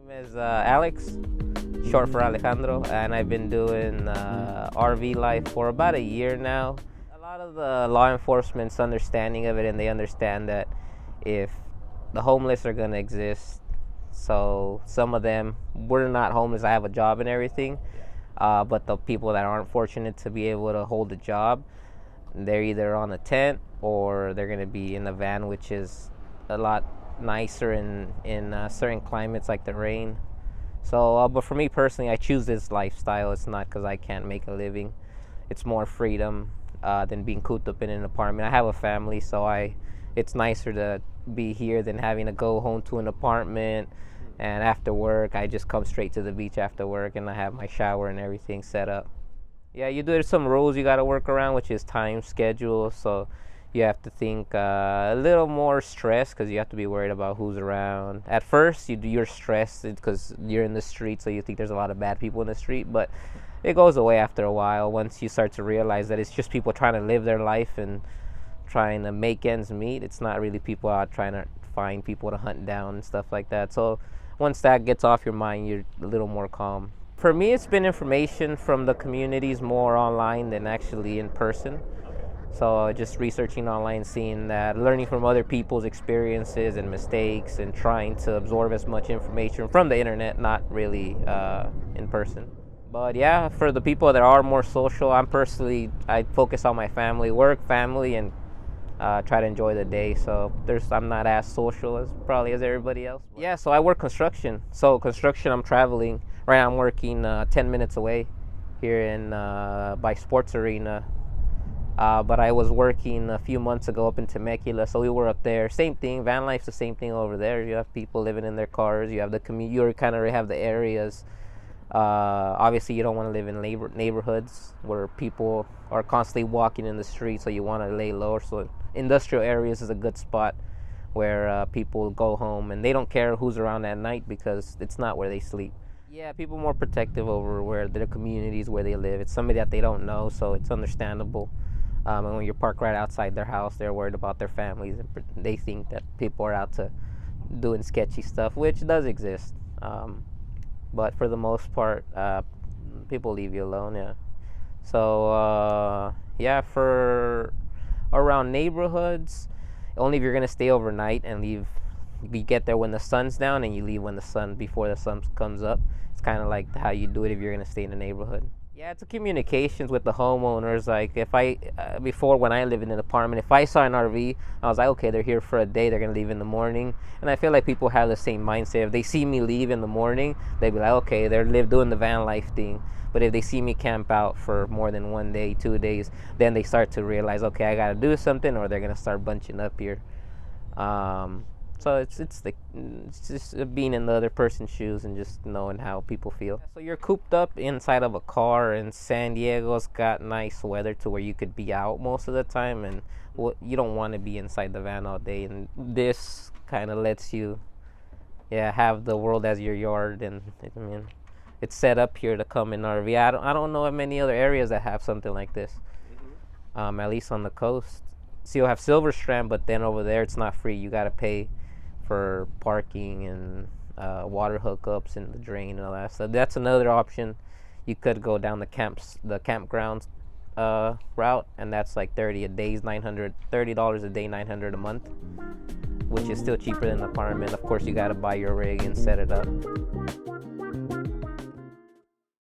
name is Alex, short for Alejandro, and I've been doing RV life for about a year now. A lot of the law enforcement's understanding of it, and they understand that if the homeless are going to exist, so some of them, we're not homeless, I have a job and everything, but the people that aren't fortunate to be able to hold a job, they're either on a tent or they're going to be in a van, which is a lot nicer in certain climates like the rain. So but for me personally, I choose this lifestyle. It's not because I can't make a living. It's more freedom than being cooped up in an apartment. I have a family, so it's nicer to be here than having to go home to an apartment, and after work I just come straight to the beach after work, and I have my shower and everything set up. Yeah, there's some rules you got to work around, which is time schedule. So you have to think a little more stress because you have to be worried about who's around. At first, you're stressed because you're in the street, so you think there's a lot of bad people in the street. But it goes away after a while once you start to realize that it's just people trying to live their life and trying to make ends meet. It's not really people out trying to find people to hunt down and stuff like that. So once that gets off your mind, you're a little more calm. For me, it's been information from the communities more online than actually in person. So just researching online, seeing that, learning from other people's experiences and mistakes, and trying to absorb as much information from the internet, not really in person. But yeah, for the people that are more social, I focus on my family, work, family, and try to enjoy the day. So I'm not as social as probably as everybody else. Yeah, so I work construction. So construction, I'm traveling. Right now I'm working 10 minutes away here in by Sports Arena. But I was working a few months ago up in Temecula, so we were up there. Same thing, van life's the same thing over there. You have people living in their cars. You have the you kind of have the areas. Obviously, you don't want to live in neighborhoods where people are constantly walking in the street, so you want to lay low. So industrial areas is a good spot where people go home and they don't care who's around at night because it's not where they sleep. Yeah, people are more protective over where their communities, where they live. It's somebody that they don't know, so it's understandable. And when you're parked right outside their house, they're worried about their families, and they think that people are out to doing sketchy stuff, which does exist. But for the most part, people leave you alone. Yeah. So yeah, for around neighborhoods, only if you're gonna stay overnight and leave. You get there when the sun's down, and you leave before the sun comes up. It's kind of like how you do it if you're gonna stay in the neighborhood. Yeah, it's a communications with the homeowners. Like before when I lived in an apartment, if I saw an RV, I was like, okay, they're here for a day, they're gonna leave in the morning. And I feel like people have the same mindset. If they see me leave in the morning, they'd be like, okay, they're doing the van life thing. But if they see me camp out for more than 1 day, 2 days, then they start to realize, okay, I gotta do something, or they're gonna start bunching up here. So it's just being in the other person's shoes and just knowing how people feel. So you're cooped up inside of a car, and San Diego's got nice weather to where you could be out most of the time, and you don't want to be inside the van all day. And this kind of lets you, have the world as your yard. And I mean, it's set up here to come in RV. I don't know of many other areas that have something like this. At least on the coast. So you'll have Silver Strand, but then over there it's not free. You got to pay for parking and water hookups and the drain and all that. So that's another option. You could go down the campgrounds route, and that's like $30 a day, $900 a day, $900 a month, which is still cheaper than an apartment. Of course, you got to buy your rig and set it up.